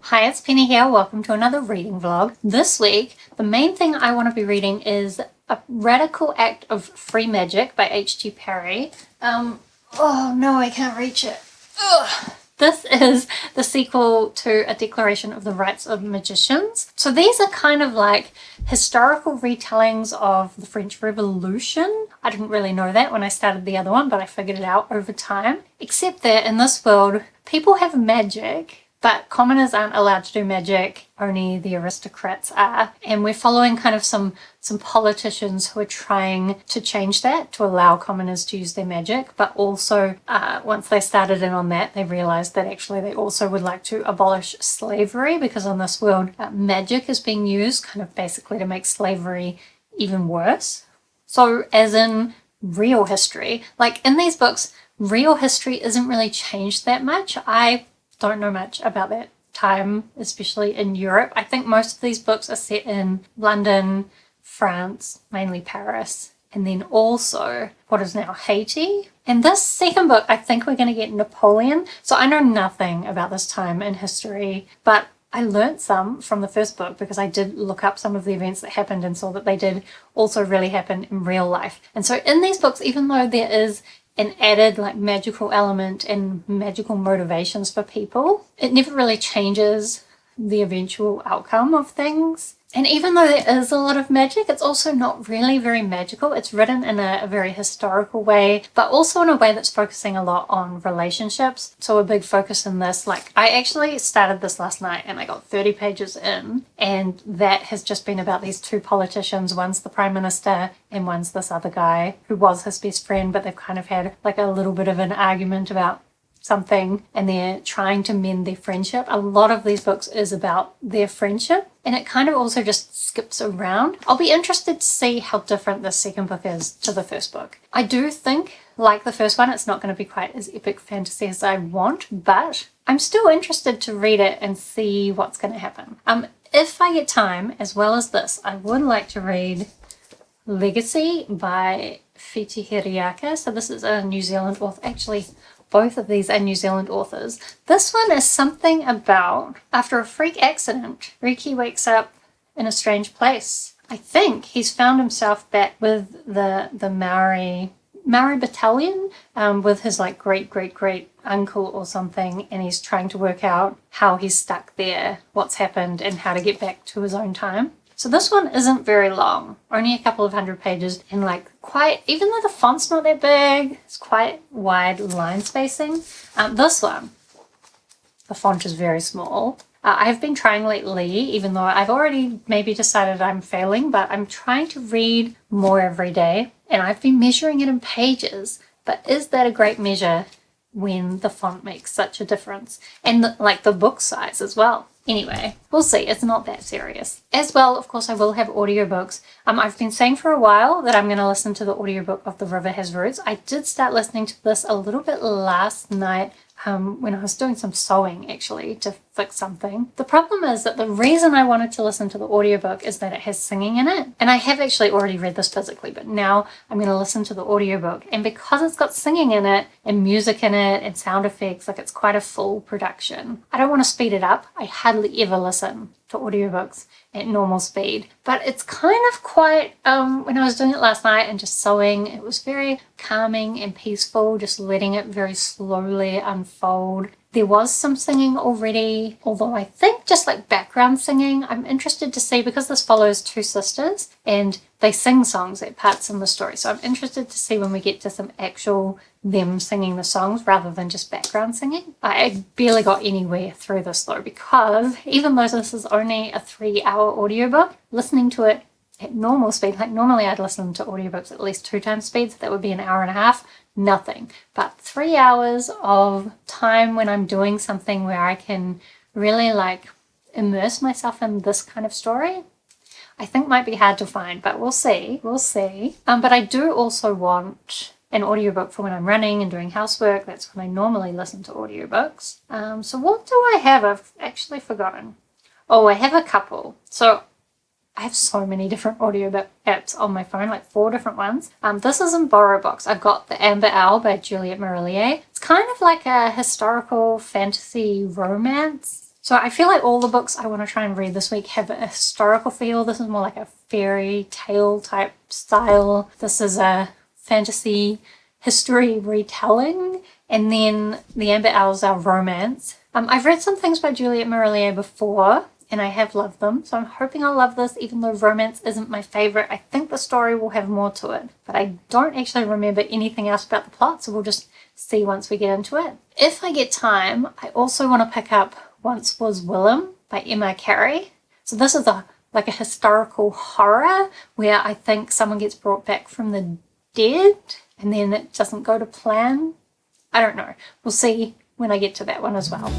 Hi, it's Penny here. Welcome to another reading vlog. This week, the main thing I want to be reading is A Radical Act of Free Magic by H.G. Parry. Oh no, I can't reach it. Ugh. This is the sequel to A Declaration of the Rights of Magicians. So these are kind of like historical retellings of the French Revolution. I didn't really know that when I started the other one, but I figured it out over time. Except that in this world, people have magic, but commoners aren't allowed to do magic, only the aristocrats are. And we're following kind of some politicians who are trying to change that, to allow commoners to use their magic. But also, once they started in on that, they realized that actually they also would like to abolish slavery, because in this world, magic is being used kind of basically to make slavery even worse. So as in real history, like in these books, real history isn't really changed that much. I don't know much about that time, especially in Europe. I think most of these books are set in London, France, mainly Paris, and then also what is now Haiti. And this second book, I think we're going to get Napoleon. So I know nothing about this time in history, but I learned some from the first book because I did look up some of the events that happened and saw that they did also really happen in real life. And so in these books, even though there is an added like magical element and magical motivations for people, it never really changes the eventual outcome of things. And even though there is a lot of magic, it's also not really very magical. It's written in a very historical way, but also in a way that's focusing a lot on relationships. So a big focus in this, like I actually started this last night and I got 30 pages in, and that has just been about these two politicians. One's the Prime Minister and one's this other guy who was his best friend, but they've kind of had like a little bit of an argument about something and they're trying to mend their friendship. A lot of these books is about their friendship, and it kind of also just skips around. I'll be interested to see how different this second book is to the first book. I do think, like the first one, it's not going to be quite as epic fantasy as I want, but I'm still interested to read it and see what's going to happen. If I get time, as well as this, I would like to read Legacy by Whiti Hereaka. So this is a New Zealand author. Actually, both of these are New Zealand authors. This one is something about, after a freak accident, Riki wakes up in a strange place. I think he's found himself back with the Maori battalion, with his like great uncle or something, and he's trying to work out how he's stuck there, what's happened, and how to get back to his own time. So this one isn't very long, only a couple of 100 pages, and like quite, even though the font's not that big, it's quite wide line spacing. This one, the font is very small. I've been trying lately, even though I've already maybe decided I'm failing, but I'm trying to read more every day, and I've been measuring it in pages. But is that a great measure when the font makes such a difference? And the book size as well. Anyway, we'll see. It's not that serious. As well, of course, I will have audiobooks. I've been saying for a while that I'm going to listen to the audiobook of The River Has Roots. I did start listening to this a little bit last night, when I was doing some sewing, actually, to fix something. The problem is that the reason I wanted to listen to the audiobook is that it has singing in it. And I have actually already read this physically, but now I'm going to listen to the audiobook. And because it's got singing in it and music in it and sound effects, like it's quite a full production. I don't want to speed it up. I hardly ever listen to audiobooks at normal speed, but it's kind of quite, when I was doing it last night and just sewing, it was very calming and peaceful, just letting it very slowly unfold. There was some singing already, although I think just like background singing. I'm interested to see, because this follows two sisters and they sing songs at parts in the story. So I'm interested to see when we get to some actual them singing the songs rather than just background singing. I barely got anywhere through this though, because even though this is only a 3-hour audiobook, listening to it at normal speed, like normally I'd listen to audiobooks at least 2 times speed, so that would be an hour and a half. Nothing. But 3 hours of time when I'm doing something where I can really like immerse myself in this kind of story, I think might be hard to find, but we'll see. But I do also want an audiobook for when I'm running and doing housework. That's when I normally listen to audiobooks. So what do I have? I've actually forgotten. Oh, I have a couple. So I have so many different audio apps on my phone, like 4 different ones. This is in BorrowBox. I've got The Amber Owl by Juliet Marillier. It's kind of like a historical fantasy romance So I feel like all the books I want to try and read this week have a historical feel. This is more like a fairy tale type style. This is a fantasy history retelling. And then The Amber Owls are romance. I've read some things by Juliet Marillier before, and I have loved them. So I'm hoping I'll love this, even though romance isn't my favorite. I think the story will have more to it, but I don't actually remember anything else about the plot, so we'll just see once we get into it. If I get time, I also want to pick up Was Willem by Carey. So this is like a historical horror where I think someone gets brought back from the dead and then it doesn't go to plan. I don't know. We'll see when I get to that one as well.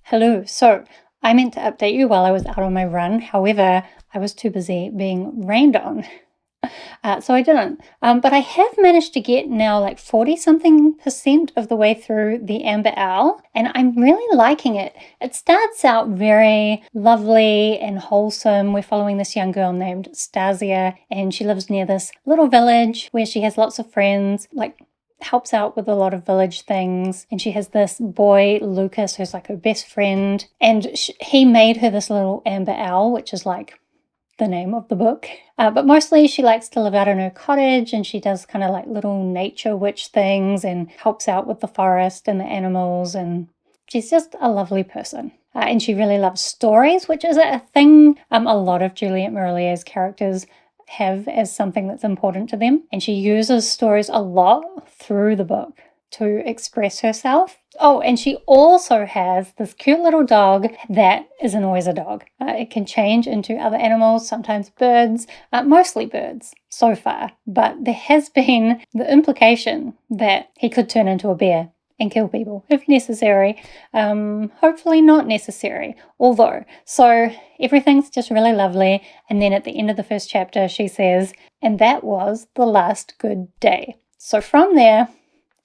Hello, so I meant to update you while I was out on my run. However, I was too busy being rained on. So I didn't. But I have managed to get now like 40-something% of the way through The Amber Owl, and I'm really liking it. It starts out very lovely and wholesome. We're following this young girl named Stasia, and she lives near this little village where she has lots of friends, like helps out with a lot of village things, and she has this boy Lucas who's like her best friend, and he made her this little amber owl, which is like the name of the book, but mostly she likes to live out in her cottage, and she does kind of like little nature witch things and helps out with the forest and the animals, and she's just a lovely person. And she really loves stories, which is a thing a lot of Juliet Marillier's characters have as something that's important to them, and she uses stories a lot through the book to express herself. Oh, and she also has this cute little dog that isn't always a dog. It can change into other animals, sometimes birds, mostly birds so far, but there has been the implication that he could turn into a bear and kill people if necessary. Hopefully not necessary, although. So everything's just really lovely. And then at the end of the first chapter, she says, and that was the last good day. So from there,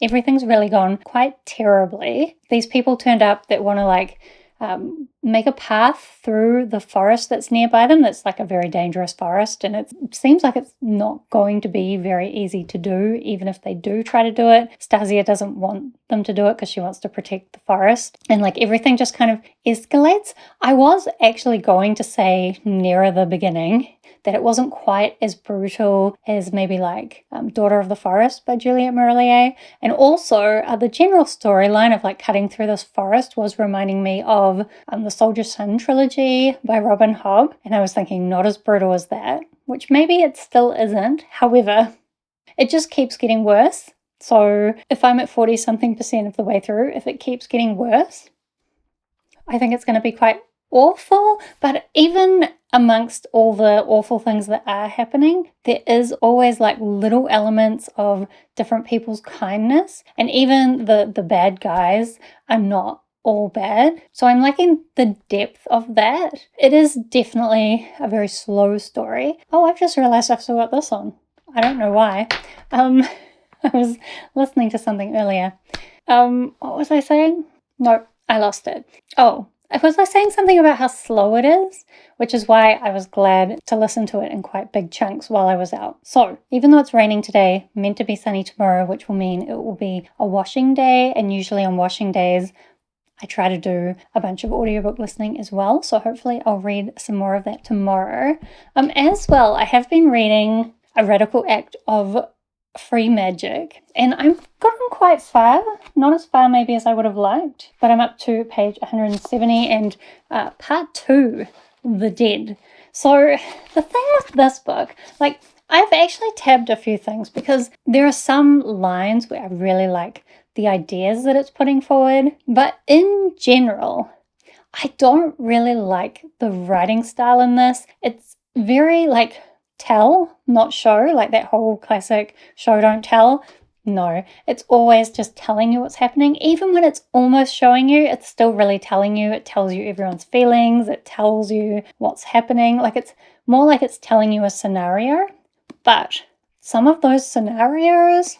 everything's really gone quite terribly. These people turned up that want to make a path through the forest that's nearby them. That's like a very dangerous forest, and it seems like it's not going to be very easy to do, even if they do try to do it. Stasia doesn't want them to do it because she wants to protect the forest, and like everything just kind of escalates. I was actually going to say nearer the beginning that it wasn't quite as brutal as maybe like Daughter of the Forest by Juliet Marillier. And also the general storyline of like cutting through this forest was reminding me of the Soldier Son trilogy by Robin Hobb. And I was thinking not as brutal as that, which maybe it still isn't. However, it just keeps getting worse. So if I'm at 40-something% of the way through, if it keeps getting worse, I think it's going to be quite awful. But even amongst all the awful things that are happening, there is always like little elements of different people's kindness, and even the bad guys are not all bad. So I'm liking the depth of that. It is definitely a very slow story. Oh, I've just realized I've still got this on. I don't know why. I was listening to something earlier. What was I saying? No, I lost it. Oh, was I saying something about how slow it is? Which is why I was glad to listen to it in quite big chunks while I was out. So, even though it's raining today, meant to be sunny tomorrow, which will mean it will be a washing day, and usually on washing days, I try to do a bunch of audiobook listening as well, so hopefully I'll read some more of that tomorrow. As well, I have been reading A Radical Act of Free Magic, and I've gotten quite far, not as far maybe as I would have liked, but I'm up to page 170 and part 2, The Dead. So the thing with this book, like I've actually tabbed a few things because there are some lines where I really like the ideas that it's putting forward, but in general, I don't really like the writing style in this. It's very like tell, not show, like that whole classic show don't tell. No, it's always just telling you what's happening. Even when it's almost showing you, it's still really telling you. It tells you everyone's feelings. It tells you what's happening. Like it's more like it's telling you a scenario. But some of those scenarios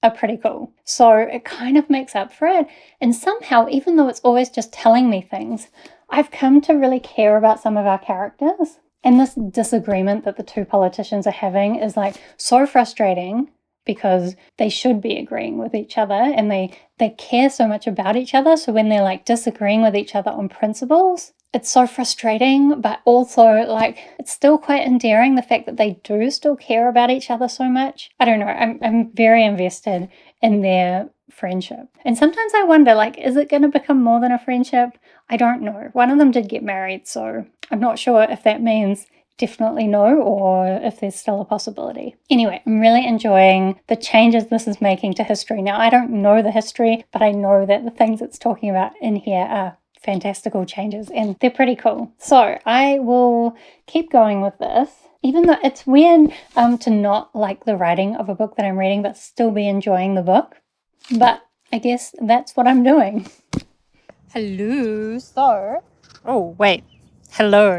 are pretty cool. So it kind of makes up for it. And somehow, even though it's always just telling me things, I've come to really care about some of our characters. And this disagreement that the two politicians are having is like so frustrating because they should be agreeing with each other and they care so much about each other. So when they're like disagreeing with each other on principles, it's so frustrating, but also like it's still quite endearing, the fact that they do still care about each other so much. I don't know, I'm very invested in their friendship. And sometimes I wonder, like, is it going to become more than a friendship? I don't know. One of them did get married, so I'm not sure if that means definitely no or if there's still a possibility. Anyway, I'm really enjoying the changes this is making to history. Now, I don't know the history, but I know that the things it's talking about in here are fantastical changes and they're pretty cool. So I will keep going with this, even though it's weird to not like the writing of a book that I'm reading but still be enjoying the book. But I guess that's what I'm doing. Hello.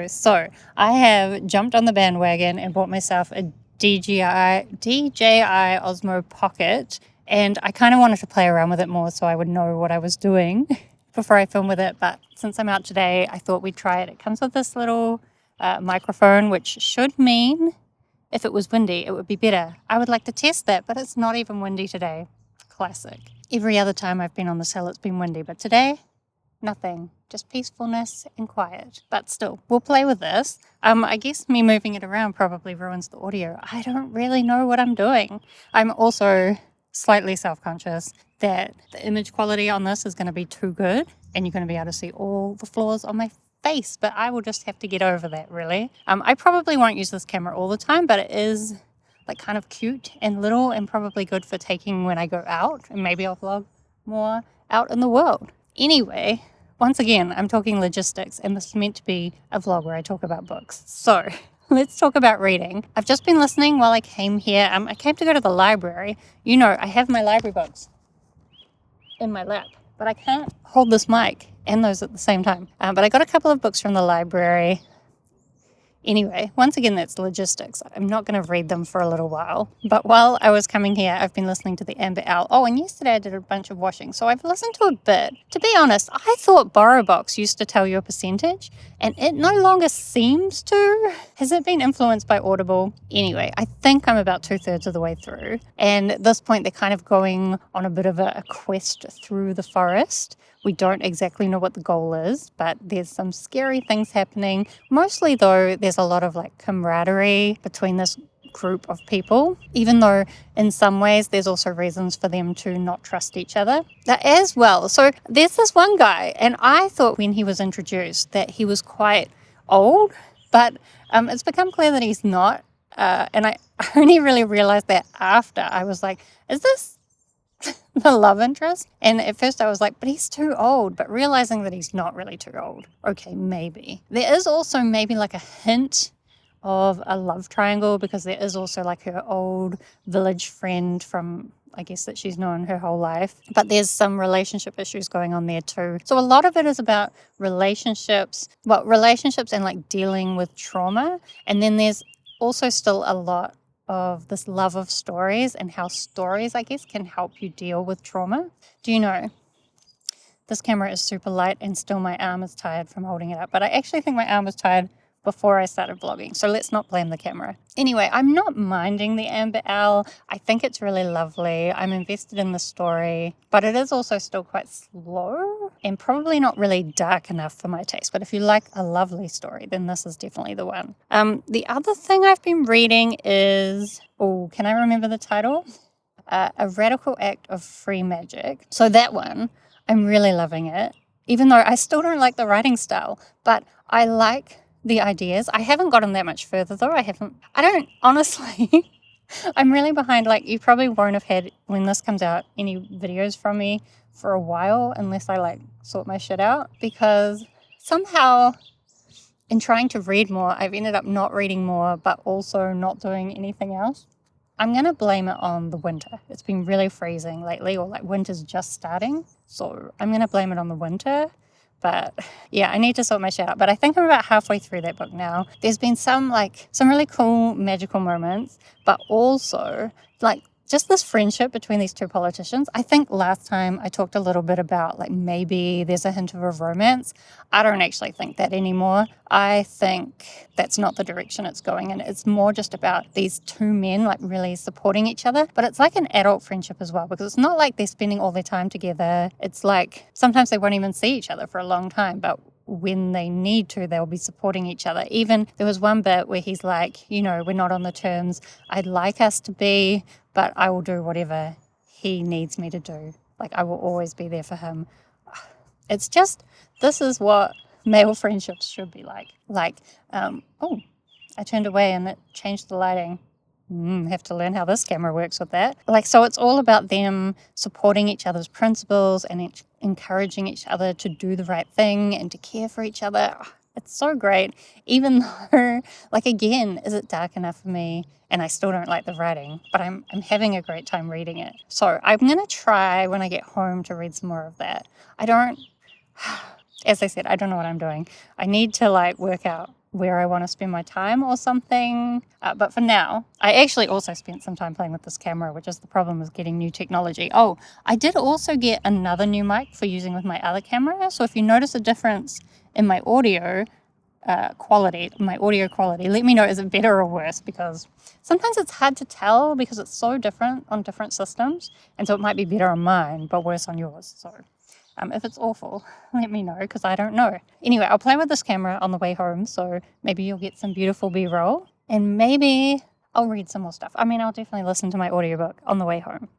So I have jumped on the bandwagon and bought myself a DJI Osmo Pocket, and I kind of wanted to play around with it more so I would know what I was doing before I film with it. But since I'm out today, I thought we'd try it. It comes with this little microphone, which should mean if it was windy, it would be better. I would like to test that, but it's not even windy today. Classic. Every other time I've been on this hill, it's been windy, but today, nothing. Just peacefulness and quiet. But still, we'll play with this. I guess me moving it around probably ruins the audio. I don't really know what I'm doing. I'm also slightly self-conscious that the image quality on this is going to be too good and you're going to be able to see all the flaws on my face, but I will just have to get over that, really. I probably won't use this camera all the time, but it is like kind of cute and little and probably good for taking when I go out, and maybe I'll vlog more out in the world. Anyway, once again, I'm talking logistics, and this is meant to be a vlog where I talk about books. So let's talk about reading. I've just been listening while I came here. I came to go to the library. You know, I have my library books in my lap, but I can't hold this mic and those at the same time. But I got a couple of books from the library. Anyway, once again, that's logistics. I'm not going to read them for a little while. But while I was coming here, I've been listening to the Amber Owl. Oh, and yesterday I did a bunch of washing, so I've listened to a bit. To be honest, I thought BorrowBox used to tell you a percentage, and it no longer seems to. Has it been influenced by Audible? Anyway, I think I'm about 2/3 of the way through. And at this point, they're kind of going on a bit of a quest through the forest. We don't exactly know what the goal is, but there's some scary things happening. Mostly, though, there's a lot of like camaraderie between this group of people, even though in some ways there's also reasons for them to not trust each other as well. So there's this one guy, and I thought when he was introduced that he was quite old, but it's become clear that he's not. And I only really realized that after. I was like, is this the love interest? And at first I was like, but he's too old. But realizing that he's not really too old. Okay, maybe. There is also maybe like a hint of a love triangle, because there is also like her old village friend from, I guess, that she's known her whole life. But there's some relationship issues going on there too. So a lot of it is about relationships and like dealing with trauma. And then there's also still a lot of this love of stories and how stories, I guess, can help you deal with trauma. Do you know, this camera is super light and still my arm is tired from holding it up. But I actually think my arm was tired before I started vlogging, so let's not blame the camera. Anyway, I'm not minding the Amber Owl. I think it's really lovely. I'm invested in the story, but it is also still quite slow and probably not really dark enough for my taste. But if you like a lovely story, then this is definitely the one. The other thing I've been reading is, can I remember the title? A Radical Act of Free Magic. So that one, I'm really loving it, even though I still don't like the writing style, but I like the ideas. I haven't gotten that much further though. I don't honestly. I'm really behind. Like, you probably won't have had, when this comes out, any videos from me for a while unless I like sort my shit out, because somehow in trying to read more, I've ended up not reading more, but also not doing anything else. I'm going to blame it on the winter. It's been really freezing lately, or like winter's just starting. So I'm going to blame it on the winter. But yeah, I need to sort my shit out. But I think I'm about halfway through that book now. There's been some really cool magical moments, but also like just this friendship between these two politicians. I think last time I talked a little bit about like maybe there's a hint of a romance. I don't actually think that anymore. I think that's not the direction it's going in. It's more just about these two men like really supporting each other. But it's like an adult friendship as well, because it's not like they're spending all their time together. It's like sometimes they won't even see each other for a long time, but when they need to, they'll be supporting each other. Even there was one bit where he's like, we're not on the terms I'd like us to be, but I will do whatever he needs me to do. Like, I will always be there for him. It's just, this is what male friendships should be like. I turned away and it changed the lighting. Have to learn how this camera works with that. So it's all about them supporting each other's principles and encouraging each other to do the right thing and to care for each other. It's so great, even though, again, is it dark enough for me? And I still don't like the writing, but I'm having a great time reading it. So I'm going to try when I get home to read some more of that. As I said, I don't know what I'm doing. I need to work out where I want to spend my time or something. But for now, I actually also spent some time playing with this camera, which is the problem with getting new technology. Oh, I did also get another new mic for using with my other camera. So if you notice a difference in my audio quality, let me know, is it better or worse? Because sometimes it's hard to tell because it's so different on different systems. And so it might be better on mine, but worse on yours. So if it's awful, let me know, because I don't know. Anyway, I'll play with this camera on the way home, so maybe you'll get some beautiful B-roll, and maybe I'll read some more stuff. I'll definitely listen to my audiobook on the way home.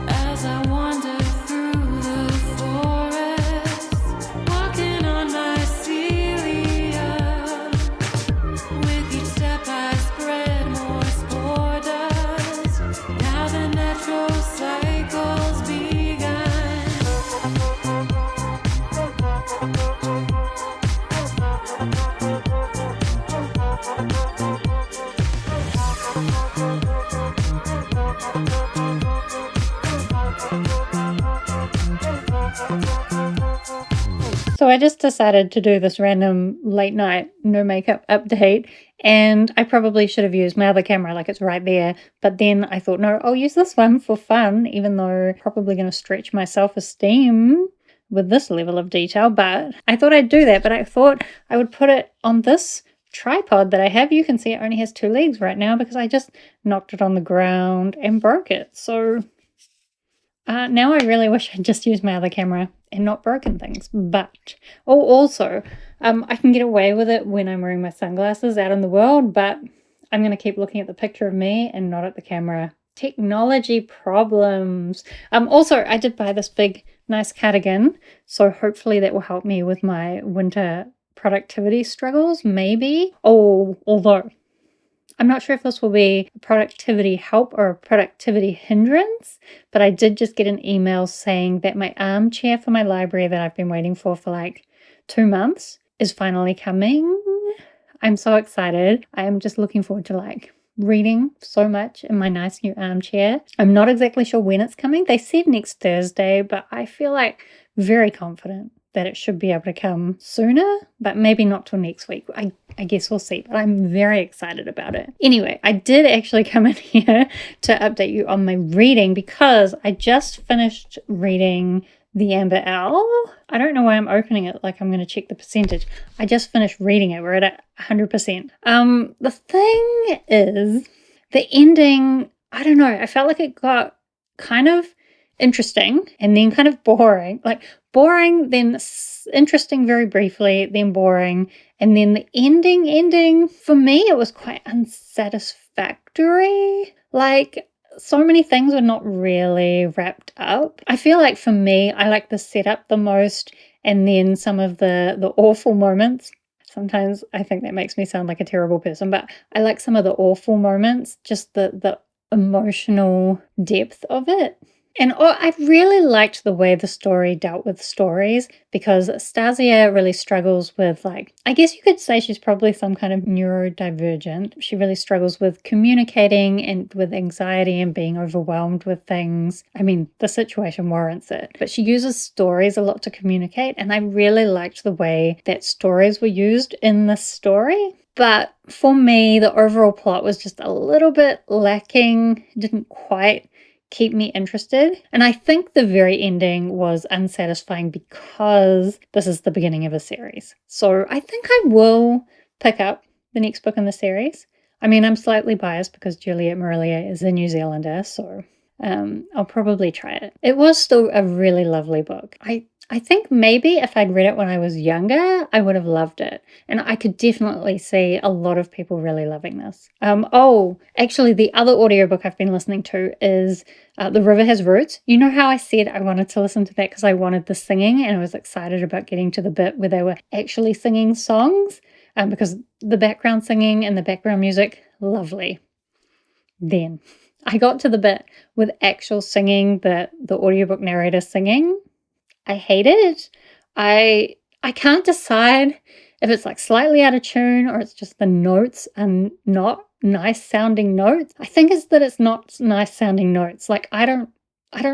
As I wander through the forest, walking on my Celia, with each step I spread more spore dust. Now the natural cycle's begun. So I just decided to do this random late night no makeup update, and I probably should have used my other camera, it's right there, but then I thought, no, I'll use this one for fun, even though I'm probably going to stretch my self-esteem with this level of detail. But I thought I'd do that, but I thought I would put it on this tripod that I have. You can see it only has 2 legs right now because I just knocked it on the ground and broke it. So now I really wish I'd just used my other camera and not broken things. But, also, I can get away with it when I'm wearing my sunglasses out in the world, but I'm going to keep looking at the picture of me and not at the camera. Technology problems. Also, I did buy this big, nice cardigan, so hopefully that will help me with my winter productivity struggles, maybe. Oh, although I'm not sure if this will be a productivity help or a productivity hindrance, but I did just get an email saying that my armchair for my library that I've been waiting for 2 months is finally coming. I'm so excited. I am just looking forward to reading so much in my nice new armchair. I'm not exactly sure when it's coming. They said next Thursday, but I feel very confident that it should be able to come sooner, but maybe not till next week. I guess we'll see, but I'm very excited about it. Anyway, I did actually come in here to update you on my reading because I just finished reading The Amber Owl. I don't know why I'm opening it I'm going to check the percentage. I just finished reading it. We're at 100%. The thing is, the ending, I don't know, I felt like it got kind of interesting, and then kind of boring. Like boring, then interesting very briefly, then boring. And then the ending, for me, it was quite unsatisfactory. Like, so many things were not really wrapped up. I feel like for me, I like the setup the most, and then some of the awful moments. Sometimes I think that makes me sound like a terrible person, but I like some of the awful moments, just the emotional depth of it. And I really liked the way the story dealt with stories, because Stasia really struggles with, like, I guess you could say she's probably some kind of neurodivergent. She really struggles with communicating and with anxiety and being overwhelmed with things. I mean, the situation warrants it. But she uses stories a lot to communicate, and I really liked the way that stories were used in this story. But for me, the overall plot was just a little bit lacking, didn't quite keep me interested. And I think the very ending was unsatisfying because this is the beginning of a series. So I think I will pick up the next book in the series. I mean, I'm slightly biased because Juliet Marillier is a New Zealander, so I'll probably try it. It was still a really lovely book. I think maybe if I'd read it when I was younger, I would have loved it. And I could definitely see a lot of people really loving this. Actually, the other audiobook I've been listening to is The River Has Roots. You know how I said I wanted to listen to that because I wanted the singing, and I was excited about getting to the bit where they were actually singing songs, because the background singing and the background music, lovely. Then I got to the bit with actual singing, the audiobook narrator singing. I hate it. I can't decide if it's like slightly out of tune or it's just the notes and not nice sounding notes. I think it's that it's not nice sounding notes. Like I don't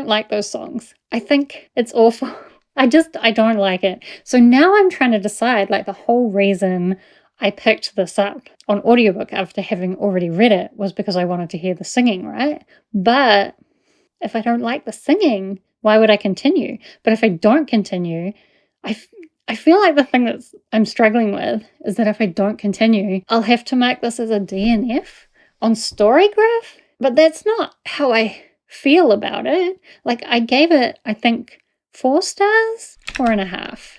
like those songs. I think it's awful. I don't like it. So now I'm trying to decide, like, the whole reason I picked this up on audiobook after having already read it was because I wanted to hear the singing, right? But if I don't like the singing, why would I continue? But if I don't continue, I feel like the thing that I'm struggling with is that if I don't continue, I'll have to mark this as a DNF on Storygraph. But that's not how I feel about it. Like, I gave it, I think, 4 stars? 4.5.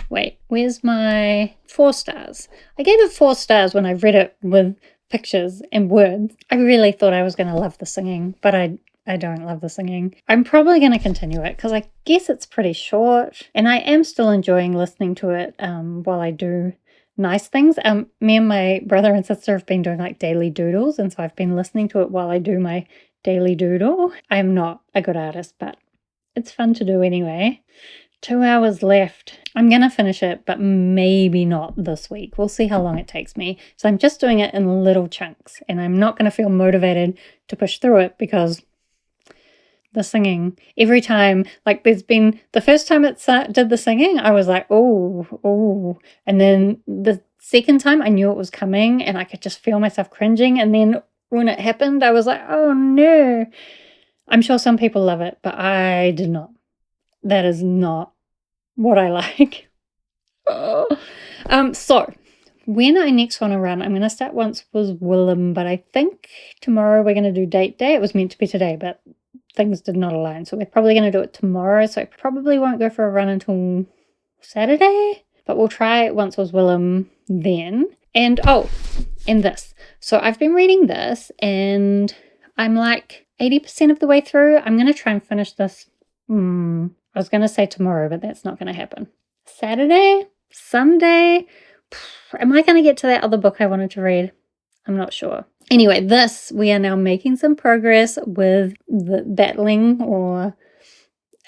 Wait, where's my 4 stars? I gave it 4 stars when I read it with pictures and words. I really thought I was going to love the singing, but I don't love the singing. I'm probably going to continue it because I guess it's pretty short, and I am still enjoying listening to it while I do nice things. Me and my brother and sister have been doing like daily doodles, and so I've been listening to it while I do my daily doodle. I'm not a good artist, but it's fun to do anyway. 2 hours left. I'm going to finish it, but maybe not this week. We'll see how long it takes me. So I'm just doing it in little chunks, and I'm not going to feel motivated to push through it because the singing, every time, like, there's been the first time it did the singing, I was like, oh, and then the second time I knew it was coming and I could just feel myself cringing, and then when it happened I was like, oh no. I'm sure some people love it, but I did not. That is not what I like. So when I next want to run, I'm going to start Was Willem, but I think tomorrow we're going to do date day. It was meant to be today, but things did not align, so we're probably going to do it tomorrow. So I probably won't go for a run until Saturday, but we'll try Was Willem then. And this. So I've been reading this, and I'm like 80% of the way through. I'm going to try and finish this. I was going to say tomorrow, but that's not going to happen. Saturday? Sunday? Am I going to get to that other book I wanted to read? I'm not sure. Anyway, we are now making some progress with the battling, or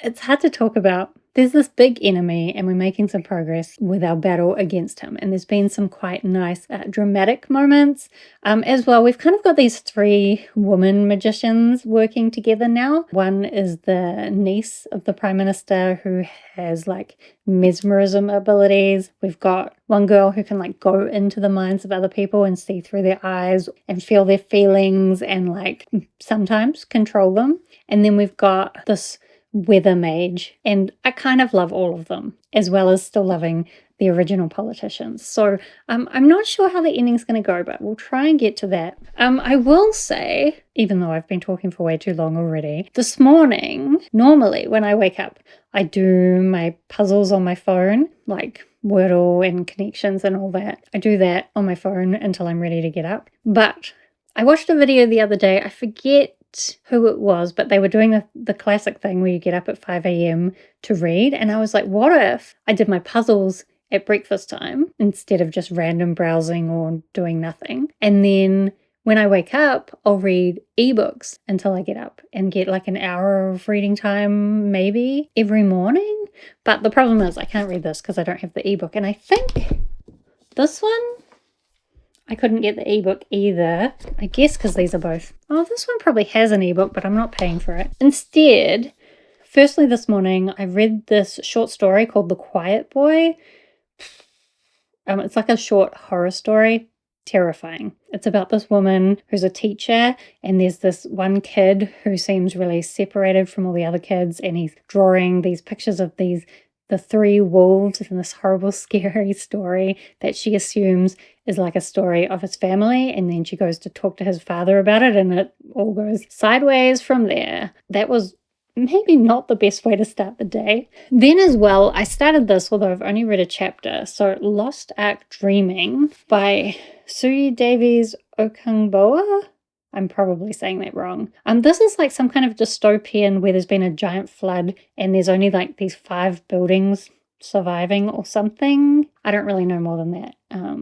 it's hard to talk about. There's this big enemy, and we're making some progress with our battle against him. And there's been some quite nice dramatic moments as well. We've kind of got these 3 woman magicians working together now. One is the niece of the Prime Minister who has like mesmerism abilities. We've got one girl who can like go into the minds of other people and see through their eyes and feel their feelings and like sometimes control them. And then we've got this weather mage, and I kind of love all of them, as well as still loving the original politicians. So I'm not sure how the ending's going to go, but we'll try and get to that. I will say, even though I've been talking for way too long already, this morning, normally when I wake up, I do my puzzles on my phone, like Wordle and connections and all that. I do that on my phone until I'm ready to get up. But I watched a video the other day. I forget who it was, but they were doing the classic thing where you get up at 5 a.m. to read. And I was like, what if I did my puzzles at breakfast time instead of just random browsing or doing nothing? And then when I wake up, I'll read ebooks until I get up and get like an hour of reading time maybe every morning. But the problem is I can't read this because I don't have the ebook. And I think this one, I couldn't get the ebook either. I guess because these are both. Oh, this one probably has an ebook, but I'm not paying for it. Instead, firstly this morning, I read this short story called The Quiet Boy. It's like a short horror story. Terrifying. It's about this woman who's a teacher, and there's this one kid who seems really separated from all the other kids, and he's drawing these pictures of the three wolves in this horrible, scary story that she assumes is like a story of his family, and then she goes to talk to his father about it, and it all goes sideways from there. That was maybe not the best way to start the day. Then as well, I started this, although I've only read a chapter, so Lost Ark Dreaming by Suyi, Davies, Okungbowa. I'm probably saying that wrong. This is like some kind of dystopian where there's been a giant flood and there's only like these 5 buildings surviving or something. I don't really know more than that.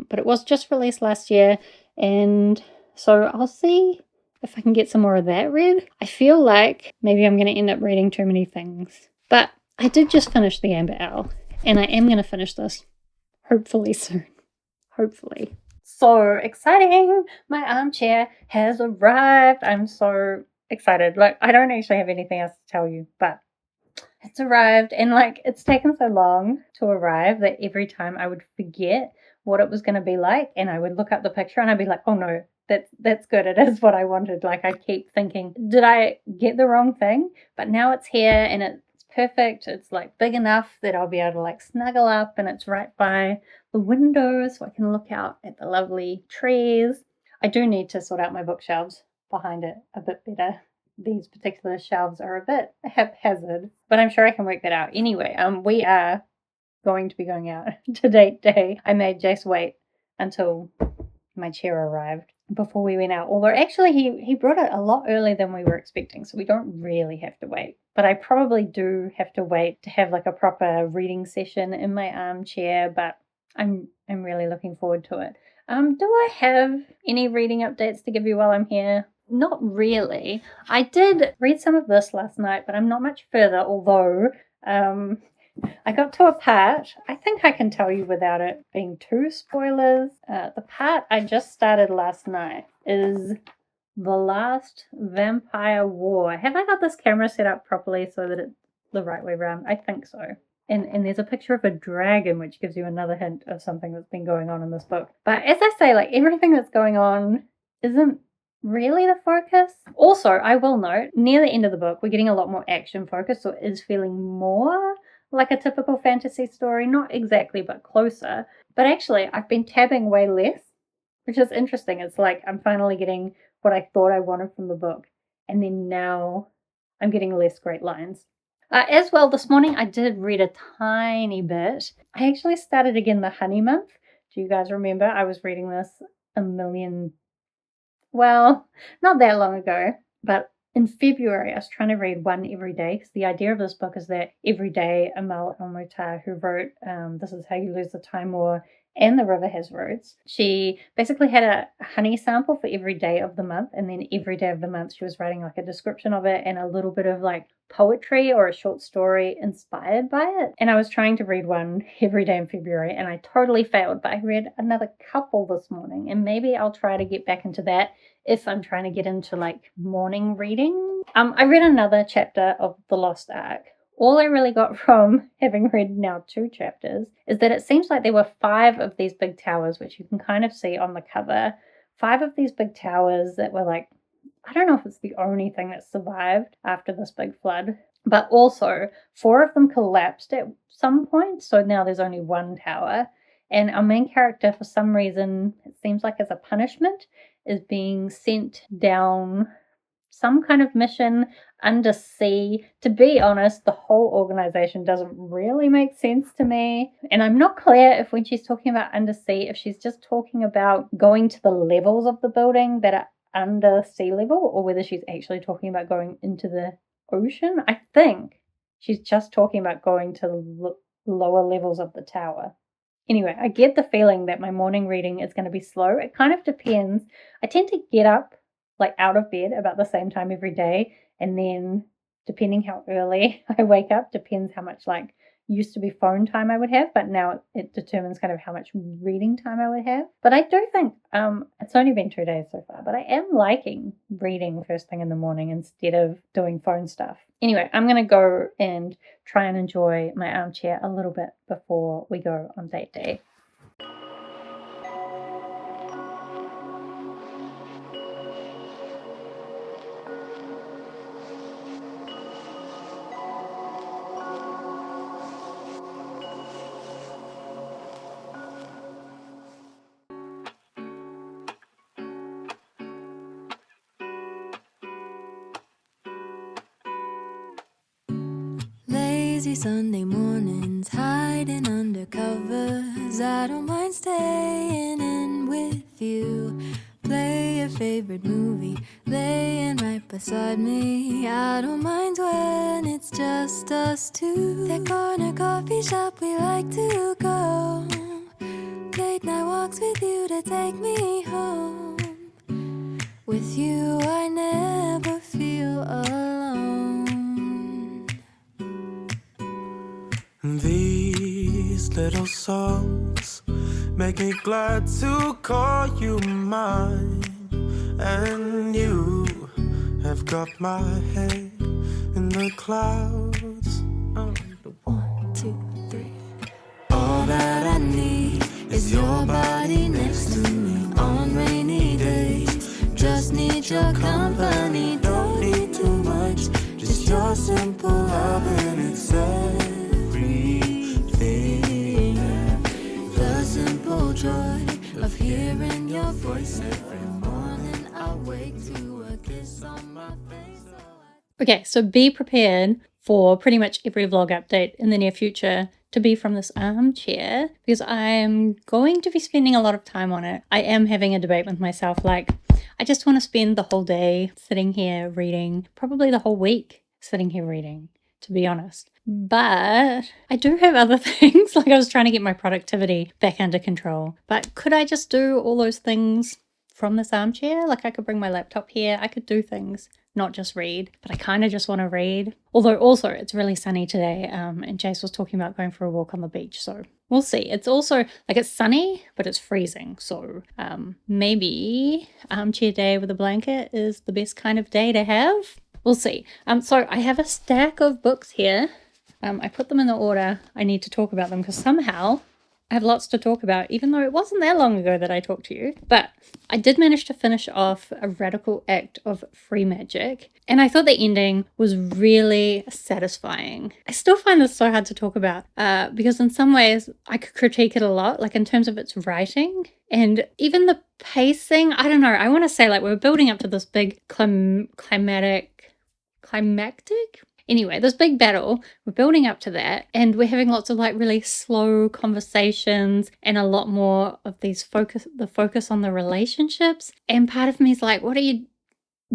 But it was just released last year, and so I'll see if I can get some more of that read. I feel like maybe I'm going to end up reading too many things. But I did just finish The Amber Owl, and I am going to finish this hopefully soon. Hopefully. So exciting! My armchair has arrived. I'm so excited. Like, I don't actually have anything else to tell you, but it's arrived, and like, it's taken so long to arrive that every time I would forget what it was going to be like, and I would look up the picture and I'd be like, oh no, that's good. It is what I wanted. Like, I keep thinking, did I get the wrong thing? But now it's here and it's perfect. It's like big enough that I'll be able to like snuggle up, and it's right by the window so I can look out at the lovely trees. I do need to sort out my bookshelves behind it a bit better. These particular shelves are a bit haphazard, but I'm sure I can work that out. Anyway, we are going to be going out to date day. I made Jace wait until my chair arrived before we went out. Although actually he brought it a lot earlier than we were expecting, so we don't really have to wait. But I probably do have to wait to have like a proper reading session in my armchair, but I'm really looking forward to it. Do I have any reading updates to give you while I'm here? Not really. I did read some of this last night, but I'm not much further, although I got to a part, I think I can tell you without it being too spoilers. The part I just started last night is the last vampire war. Have I got this camera set up properly so that it's the right way around? I think so. And there's a picture of a dragon, which gives you another hint of something that's been going on in this book. But as I say, like, everything that's going on isn't really the focus. Also, I will note, near the end of the book, we're getting a lot more action focused, so it is feeling more like a typical fantasy story. Not exactly, but closer. But actually, I've been tabbing way less, which is interesting. It's like I'm finally getting what I thought I wanted from the book, and then now I'm getting less great lines. As well, this morning I did read a tiny bit. I actually started again the Honey Month. Do you guys remember? I was reading this well, not that long ago, but in February I was trying to read one every day, because the idea of this book is that every day Amal El-Mohtar, who wrote This Is How You Lose the Time War and The River Has Roots, she basically had a honey sample for every day of the month, and then every day of the month she was writing like a description of it and a little bit of like poetry or a short story inspired by it. And I was trying to read one every day in February, and I totally failed, but I read another couple this morning, and maybe I'll try to get back into that if I'm trying to get into like morning reading. I read another chapter of The Lost Ark. All I really got from having read now 2 chapters is that it seems like there were 5 of these big towers, which you can kind of see on the cover. 5 of these big towers that were like, I don't know if it's the only thing that survived after this big flood. But also, 4 of them collapsed at some point, so now there's only 1 tower. And our main character, for some reason, it seems like as a punishment, is being sent down some kind of mission undersea. To be honest, the whole organization doesn't really make sense to me. And I'm not clear if when she's talking about undersea, if she's just talking about going to the levels of the building that are under sea level, or whether she's actually talking about going into the ocean. I think she's just talking about going to the lower levels of the tower. Anyway, I get the feeling that my morning reading is going to be slow. It kind of depends. I tend to get up like out of bed about the same time every day, and then depending how early I wake up depends how much like used to be phone time I would have, but now it determines kind of how much reading time I would have. But I do think it's only been 2 days so far, but I am liking reading first thing in the morning instead of doing phone stuff. Anyway, I'm going to go and try and enjoy my armchair a little bit before we go on date day. Lazy Sunday mornings, hiding under covers. I don't mind staying in with you. Play your favorite movie, laying right beside me. I don't mind when it's just us two. That corner coffee shop we like to go. Late night walks with you to take me home. With you I never feel alone. These little songs make me glad to call you mine. And you have got my head in the clouds. Oh, 1, 2, 3. All that I need is your body next to me on rainy days. Just need your company, don't need too much. Just your simple love and it's everything. The simple joy of hearing your voice every morning. I wake to a kiss on my face. Okay, so be prepared for pretty much every vlog update in the near future to be from this armchair, because I'm going to be spending a lot of time on it. I am having a debate with myself, like, I just want to spend the whole day sitting here reading, probably the whole week sitting here reading, to be honest. But I do have other things, like I was trying to get my productivity back under control. But could I just do all those things from this armchair? Like I could bring my laptop here, I could do things, not just read, but I kind of just want to read. Although also it's really sunny today, and Jace was talking about going for a walk on the beach, so we'll see. It's also like it's sunny, but it's freezing, so maybe armchair day with a blanket is the best kind of day to have. We'll see. So I have a stack of books here. I put them in the order I need to talk about them because somehow I have lots to talk about, even though it wasn't that long ago that I talked to you. But I did manage to finish off A Radical Act of Free Magic, and I thought the ending was really satisfying. I still find this so hard to talk about because in some ways I could critique it a lot, like in terms of its writing and even the pacing. I don't know. I want to say like we're building up to this big climactic? Anyway, this big battle, we're building up to that, and we're having lots of like really slow conversations and a lot more of the focus on the relationships. And part of me is like, what are you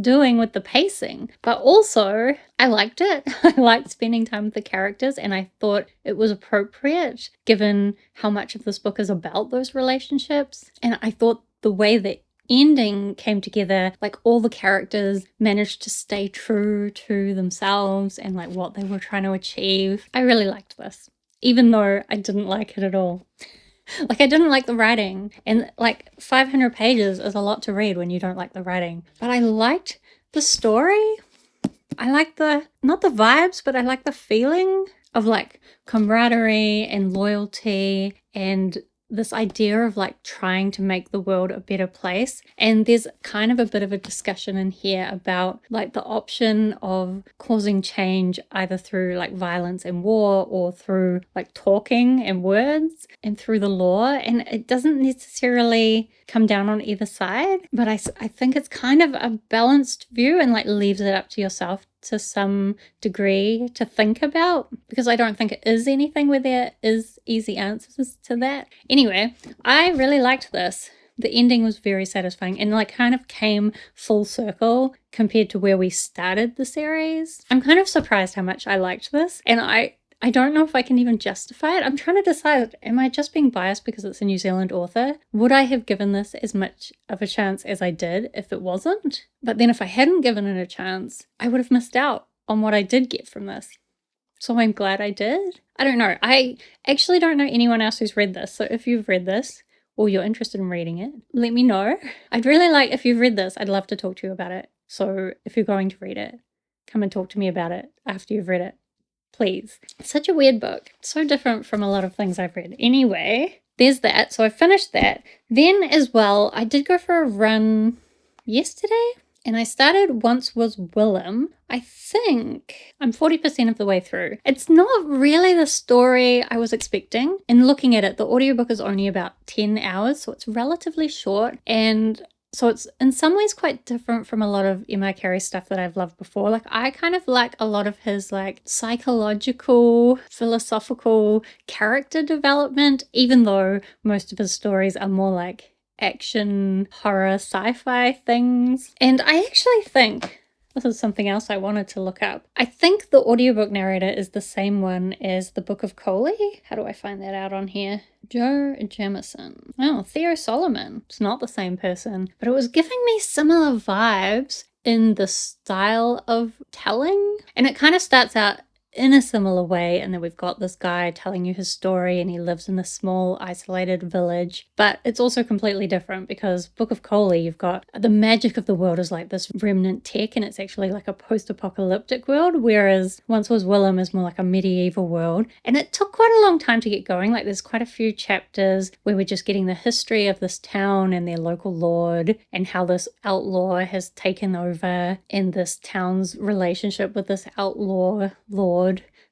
doing with the pacing? But also, I liked it. I liked spending time with the characters, and I thought it was appropriate given how much of this book is about those relationships. And I thought the way that ending came together, like all the characters managed to stay true to themselves and like what they were trying to achieve. I really liked this, even though I didn't like it at all. Like I didn't like the writing, and like 500 pages is a lot to read when you don't like the writing, but I liked the story. I like not the vibes, but I like the feeling of like camaraderie and loyalty and this idea of like trying to make the world a better place. And there's kind of a bit of a discussion in here about like the option of causing change either through like violence and war or through like talking and words and through the law. And it doesn't necessarily come down on either side, but I think it's kind of a balanced view and like leaves it up to yourself to some degree to think about, because I don't think it is anything where there is easy answers to that. Anyway, I really liked this. The ending was very satisfying and like kind of came full circle compared to where we started the series. I'm kind of surprised how much I liked this, and I don't know if I can even justify it. I'm trying to decide, am I just being biased because it's a New Zealand author? Would I have given this as much of a chance as I did if it wasn't? But then if I hadn't given it a chance, I would have missed out on what I did get from this. So I'm glad I did. I don't know. I actually don't know anyone else who's read this. So if you've read this or you're interested in reading it, let me know. I'd really like, if you've read this, I'd love to talk to you about it. So if you're going to read it, come and talk to me about it after you've read it. Please. It's such a weird book. So different from a lot of things I've read. Anyway, there's that. So I finished that. Then as well, I did go for a run yesterday and I started Was Willem. I think I'm 40% of the way through. It's not really the story I was expecting. And looking at it, the audiobook is only about 10 hours, so it's relatively short. And so it's in some ways quite different from a lot of Carey stuff that I've loved before. Like I kind of like a lot of his like psychological, philosophical character development, even though most of his stories are more like action, horror, sci-fi things. And I actually think, this is something else I wanted to look up, I think the audiobook narrator is the same one as the Book of Coley. How do I find that out on here? Joe Jamison. Oh, Theo Solomon. It's not the same person, but it was giving me similar vibes in the style of telling. And it kind of starts out in a similar way, and then we've got this guy telling you his story and he lives in a small isolated village, but it's also completely different because Book of Coley, you've got the magic of the world is like this remnant tech and it's actually like a post-apocalyptic world, whereas Was Willem is more like a medieval world. And it took quite a long time to get going. Like there's quite a few chapters where we're just getting the history of this town and their local lord and how this outlaw has taken over and this town's relationship with this outlaw lord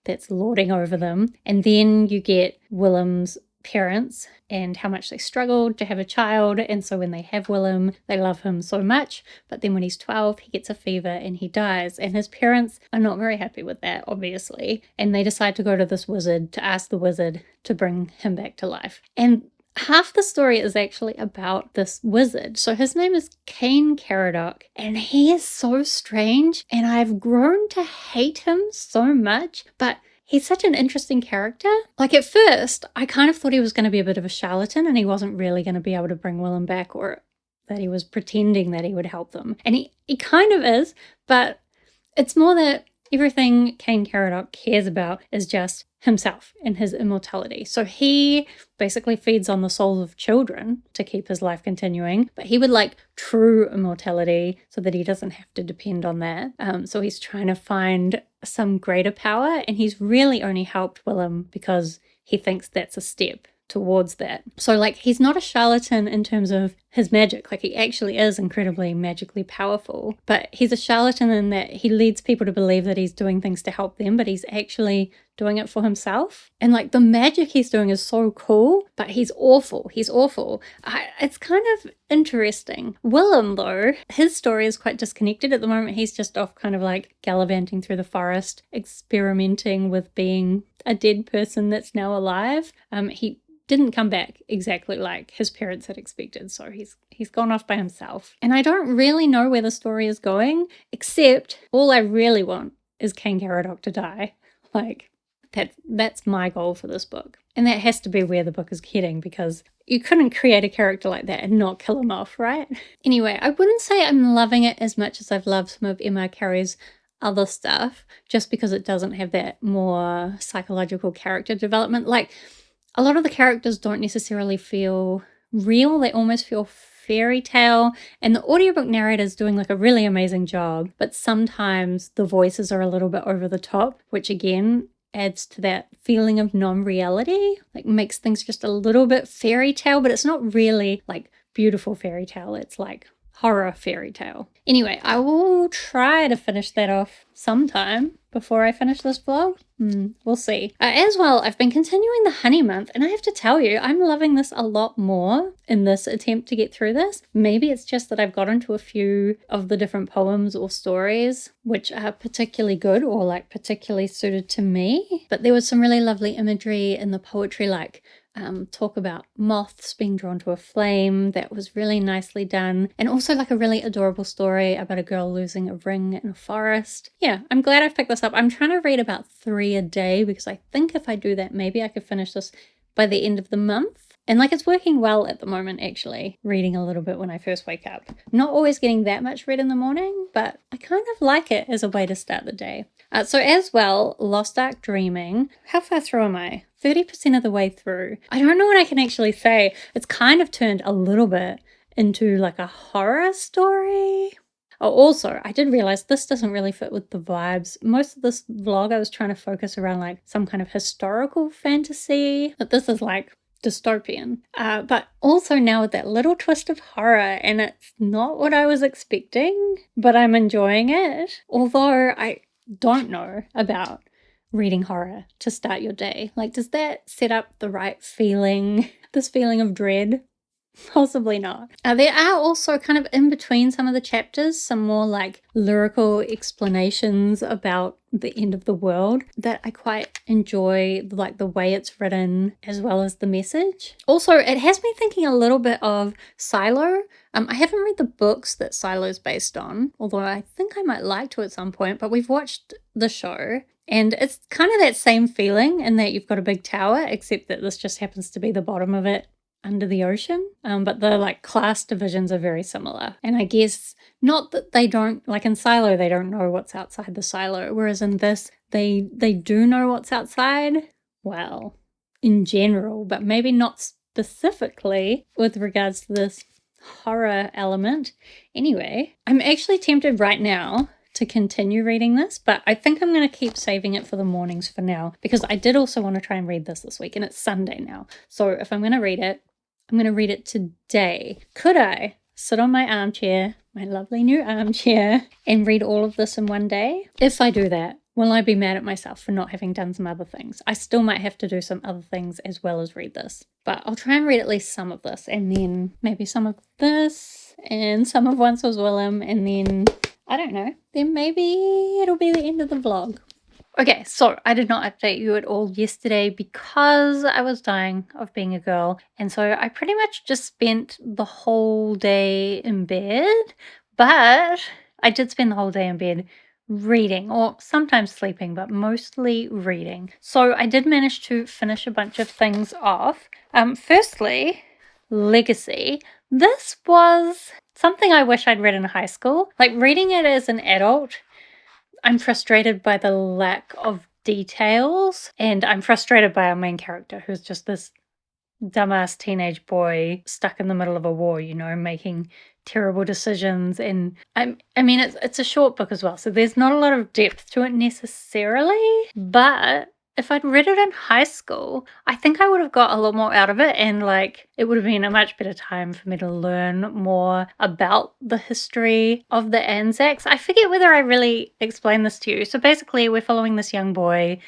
that's lording over them. And then you get Willem's parents and how much they struggled to have a child, and so when they have Willem they love him so much, but then when he's 12 he gets a fever and he dies, and his parents are not very happy with that, obviously, and they decide to go to this wizard to ask the wizard to bring him back to life. And half the story is actually about this wizard. So his name is Cain Caradoc, and he is so strange, and I've grown to hate him so much, but he's such an interesting character. Like at first, I kind of thought he was going to be a bit of a charlatan and he wasn't really going to be able to bring Willem back, or that he was pretending that he would help them. And he kind of is, but it's more that everything Cain Caradoc cares about is just himself and his immortality. So he basically feeds on the souls of children to keep his life continuing, but he would like true immortality so that he doesn't have to depend on that. So he's trying to find some greater power, and he's really only helped Willem because he thinks that's a step towards that. So like he's not a charlatan in terms of his magic, like he actually is incredibly magically powerful, but he's a charlatan in that he leads people to believe that he's doing things to help them, but he's actually doing it for himself. And like the magic he's doing is so cool, but he's awful. It's kind of interesting. Willem though, his story is quite disconnected at the moment. He's just off kind of like gallivanting through the forest, experimenting with being a dead person that's now alive. He didn't come back exactly like his parents had expected, so he's gone off by himself. And I don't really know where the story is going, except all I really want is Cain Caradoc to die. Like that's my goal for this book, and that has to be where the book is heading, because you couldn't create a character like that and not kill him off, right? Anyway, I wouldn't say I'm loving it as much as I've loved some of Emma Carey's other stuff, just because it doesn't have that more psychological character development. Like a lot of the characters don't necessarily feel real, they almost feel fairy tale, and the audiobook narrator is doing like a really amazing job, but sometimes the voices are a little bit over the top, which again adds to that feeling of non-reality, like makes things just a little bit fairy tale, but it's not really like beautiful fairy tale. It's like horror fairy tale. Anyway, I will try to finish that off sometime before I finish this vlog. We'll see. As well, I've been continuing the honey month, and I have to tell you, I'm loving this a lot more in this attempt to get through this. Maybe it's just that I've got into a few of the different poems or stories which are particularly good or like particularly suited to me. But there was some really lovely imagery in the poetry, like talk about moths being drawn to a flame. That was really nicely done. And also like a really adorable story about a girl losing a ring in a forest. Yeah, I'm glad I've picked this up. I'm trying to read about 3 a day because I think if I do that, maybe I could finish this by the end of the month. And like it's working well at the moment, actually, reading a little bit when I first wake up. Not always getting that much read in the morning, but I kind of like it as a way to start the day. So as well, Lost Ark Dreaming. How far through am I? 30% of the way through. I don't know what I can actually say. It's kind of turned a little bit into like a horror story. Oh, also, I did realize this doesn't really fit with the vibes. Most of this vlog I was trying to focus around like some kind of historical fantasy, but this is like dystopian. But also now with that little twist of horror, and it's not what I was expecting, but I'm enjoying it. Although I don't know about reading horror to start your day. Like, does that set up the right feeling? This feeling of dread? Possibly not. There are also kind of in between some of the chapters, some more like lyrical explanations about the end of the world that I quite enjoy, like the way it's written as well as the message. Also, it has me thinking a little bit of Silo. I haven't read the books that Silo's based on, although I think I might like to at some point, but we've watched the show. And it's kind of that same feeling in that you've got a big tower, except that this just happens to be the bottom of it under the ocean. But the like class divisions are very similar. And I guess not that they don't, like in Silo, they don't know what's outside the silo. Whereas in this, they do know what's outside. Well, in general, but maybe not specifically with regards to this horror element. Anyway, I'm actually tempted right now to continue reading this, but I think I'm going to keep saving it for the mornings for now, because I did also want to try and read this week, and it's Sunday now. So if I'm going to read it, I'm going to read it today. Could I sit on my armchair, my lovely new armchair, and read all of this in one day? If I do that, will I be mad at myself for not having done some other things? I still might have to do some other things as well as read this, but I'll try and read at least some of this, and then maybe some of this, and some of Was Willem, and then I don't know, then maybe it'll be the end of the vlog. Okay, so I did not update you at all yesterday because I was dying of being a girl, and so I pretty much just spent the whole day in bed, but I did spend the whole day in bed reading, or sometimes sleeping, but mostly reading. So I did manage to finish a bunch of things off. Firstly, Legacy. This was something I wish I'd read in high school. Like, reading it as an adult, I'm frustrated by the lack of details, and I'm frustrated by our main character, who's just this dumbass teenage boy stuck in the middle of a war, you know, making terrible decisions. And I mean, it's a short book as well, so there's not a lot of depth to it necessarily, but if I'd read it in high school, I think I would have got a lot more out of it, and like it would have been a much better time for me to learn more about the history of the Anzacs. I forget whether I really explained this to you. So basically we're following this young boy,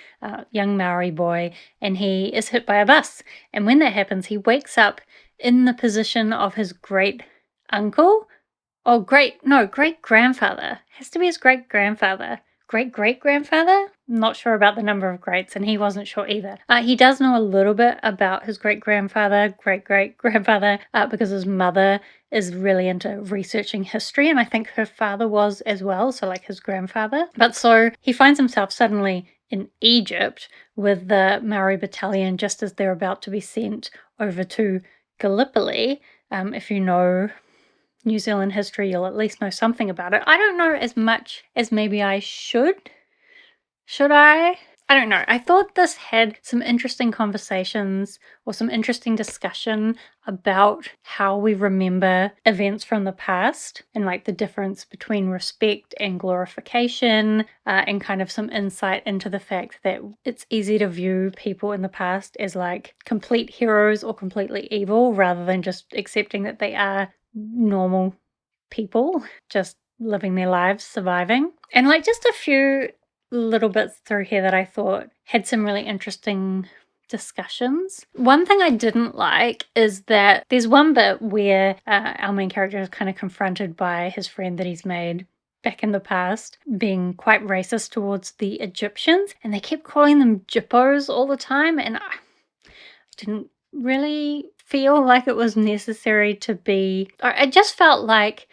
young Maori boy, and he is hit by a bus. And when that happens, he wakes up in the position of his great uncle. Oh, great grandfather. Has to be his great grandfather. Great-great-grandfather? I'm not sure about the number of greats, and he wasn't sure either. He does know a little bit about his great-grandfather, great-great-grandfather, because his mother is really into researching history, and I think her father was as well, so like his grandfather. But so he finds himself suddenly in Egypt with the Maori battalion just as they're about to be sent over to Gallipoli. If you know New Zealand history, you'll at least know something about it. I don't know as much as maybe I should. Should I? I don't know. I thought this had some interesting conversations or some interesting discussion about how we remember events from the past and like the difference between respect and glorification, and kind of some insight into the fact that it's easy to view people in the past as like complete heroes or completely evil rather than just accepting that they are normal people just living their lives, surviving. And like just a few little bits through here that I thought had some really interesting discussions. One thing I didn't like is that there's one bit where our main character is kind of confronted by his friend that he's made back in the past being quite racist towards the Egyptians, and they kept calling them Jippos all the time, and I didn't really feel like it was necessary to be. I just felt like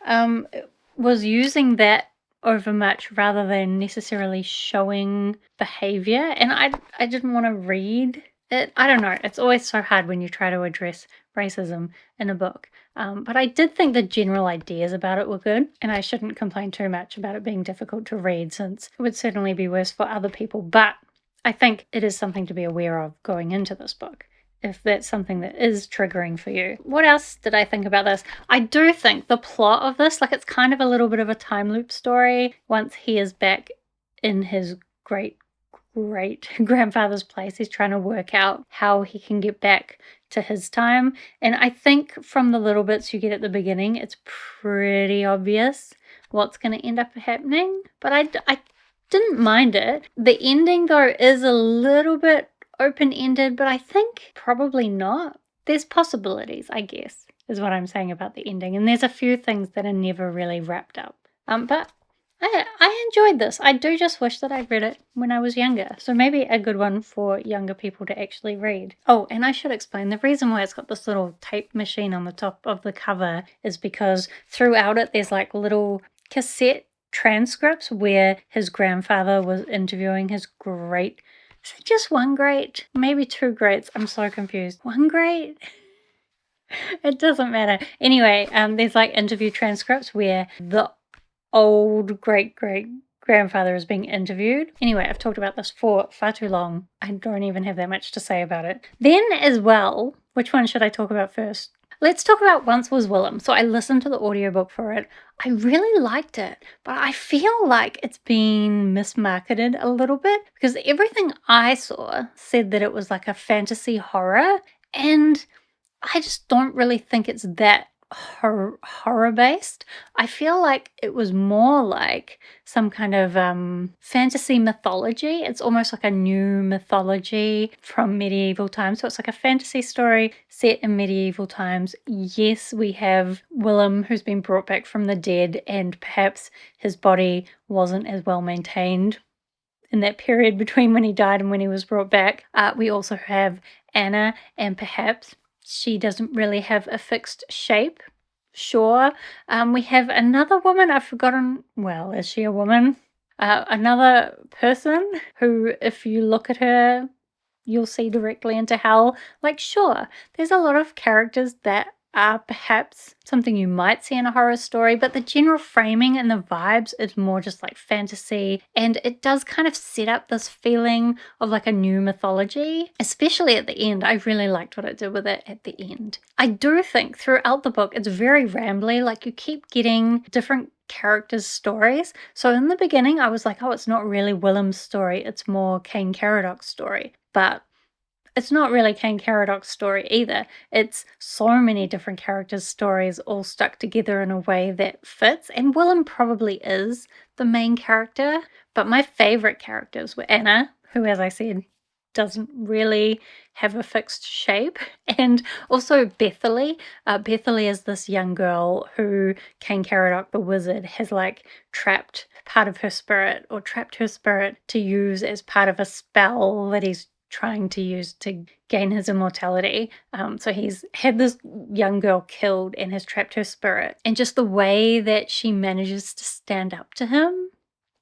it was using that over much rather than necessarily showing behavior, and I didn't want to read it. I don't know, it's always so hard when you try to address racism in a book, but I did think the general ideas about it were good, and I shouldn't complain too much about it being difficult to read since it would certainly be worse for other people, but I think it is something to be aware of going into this book, if that's something that is triggering for you. What else did I think about this? I do think the plot of this, like it's kind of a little bit of a time loop story. Once he is back in his great grandfather's place, he's trying to work out how he can get back to his time. And I think from the little bits you get at the beginning, it's pretty obvious what's going to end up happening. But I didn't mind it. The ending, though, is a little bit open-ended, but I think probably not. There's possibilities, I guess, is what I'm saying about the ending. And there's a few things that are never really wrapped up. But I enjoyed this. I do just wish that I read it when I was younger. So maybe a good one for younger people to actually read. Oh, and I should explain the reason why it's got this little tape machine on the top of the cover is because throughout it there's like little cassette transcripts where his grandfather was interviewing his great. Is it just one great? Maybe two greats. I'm so confused. One great? It doesn't matter. Anyway, there's like interview transcripts where the old great grandfather is being interviewed. Anyway, I've talked about this for far too long. I don't even have that much to say about it. Then as well, which one should I talk about first? Let's talk about Was Willem. So I listened to the audiobook for it. I really liked it, but I feel like it's been mismarketed a little bit because everything I saw said that it was like a fantasy horror, and I just don't really think it's that horror based. I feel like it was more like some kind of fantasy mythology. It's almost like a new mythology from medieval times. So it's like a fantasy story set in medieval times. Yes, we have Willem who's been brought back from the dead, and perhaps his body wasn't as well maintained in that period between when he died and when he was brought back. We also have Anna, and perhaps she doesn't really have a fixed shape. Sure. We have another woman. I've forgotten. Well, is she a woman? Another person who, if you look at her, you'll see directly into hell. Like, sure, there's a lot of characters that are perhaps something you might see in a horror story, but the general framing and the vibes is more just like fantasy, and it does kind of set up this feeling of like a new mythology, especially at the end. I really liked what it did with it at the end. I do think throughout the book it's very rambly, like you keep getting different characters' stories. So in the beginning I was like, oh, it's not really Willem's story, it's more Cain Caradoc's story. But it's not really Cain Caradoc's story either. It's so many different characters' stories all stuck together in a way that fits. And Willem probably is the main character. But my favourite characters were Anna, who, as I said, doesn't really have a fixed shape, and also Bethany. Bethany is this young girl who Cain Caradoc the wizard has like trapped part of her spirit, or trapped her spirit to use as part of a spell that he's trying to use to gain his immortality. So he's had this young girl killed and has trapped her spirit, and just the way that she manages to stand up to him,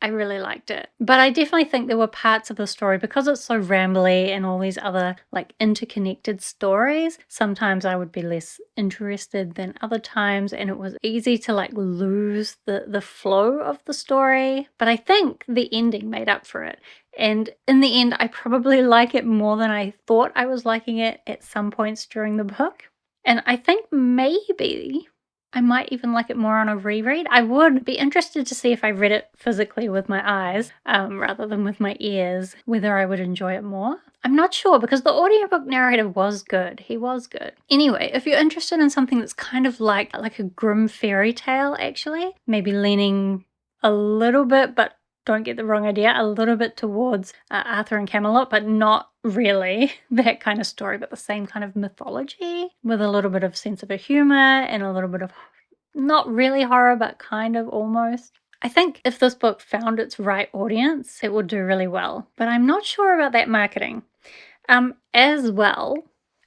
I really liked it. But I definitely think there were parts of the story, because it's so rambly and all these other like interconnected stories, sometimes I would be less interested than other times, and it was easy to like lose the flow of the story. But I think the ending made up for it. And in the end, I probably like it more than I thought I was liking it at some points during the book. And I think maybe I might even like it more on a reread. I would be interested to see if I read it physically with my eyes rather than with my ears, whether I would enjoy it more. I'm not sure because the audiobook narrator was good. He was good. Anyway, if you're interested in something that's kind of like a grim fairy tale, actually, maybe leaning a little bit, but don't get the wrong idea, a little bit towards Arthur and Camelot, but not really that kind of story, but the same kind of mythology with a little bit of sense of humor and a little bit of not really horror, but kind of almost. I think if this book found its right audience, it would do really well, but I'm not sure about that marketing. As well,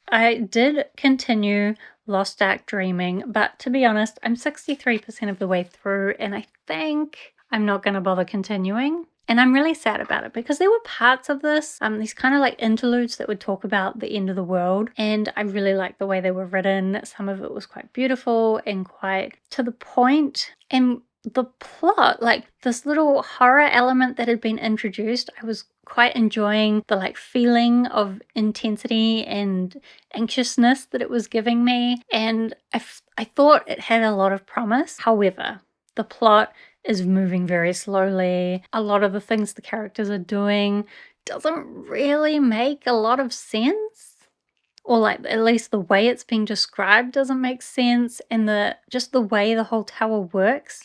I did continue Lost Ark Dreaming, but to be honest, I'm 63% of the way through, and I think I'm not going to bother continuing. And I'm really sad about it because there were parts of this, these kind of like interludes that would talk about the end of the world, and I really liked the way they were written. Some of it was quite beautiful and quite to the point, and the plot, like this little horror element that had been introduced, I was quite enjoying the like feeling of intensity and anxiousness that it was giving me, and I thought it had a lot of promise. However, the plot is moving very slowly. A lot of the things the characters are doing doesn't really make a lot of sense. Or like at least the way it's being described doesn't make sense, and just the way the whole tower works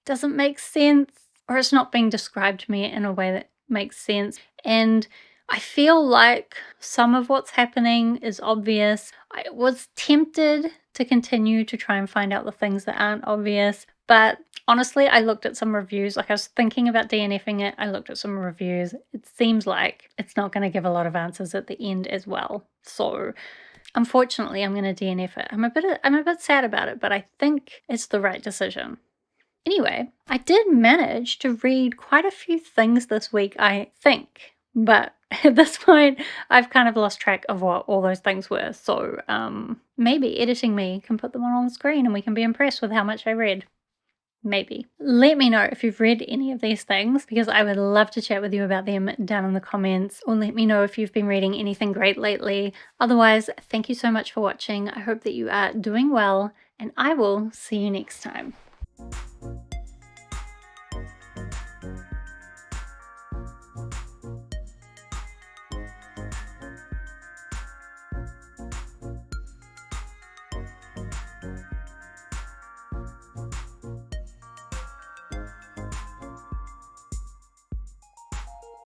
doesn't make sense, or it's not being described to me in a way that makes sense. And I feel like some of what's happening is obvious. I was tempted to continue to try and find out the things that aren't obvious, but honestly, I looked at some reviews. Like I was thinking about DNFing it. I looked at some reviews. It seems like it's not going to give a lot of answers at the end as well. So unfortunately, I'm going to DNF it. I'm a bit sad about it, but I think it's the right decision. Anyway, I did manage to read quite a few things this week, I think, but at this point, I've kind of lost track of what all those things were, so maybe editing me can put them on the screen and we can be impressed with how much I read. Maybe. Let me know if you've read any of these things, because I would love to chat with you about them down in the comments, or let me know if you've been reading anything great lately. Otherwise, thank you so much for watching. I hope that you are doing well, and I will see you next time.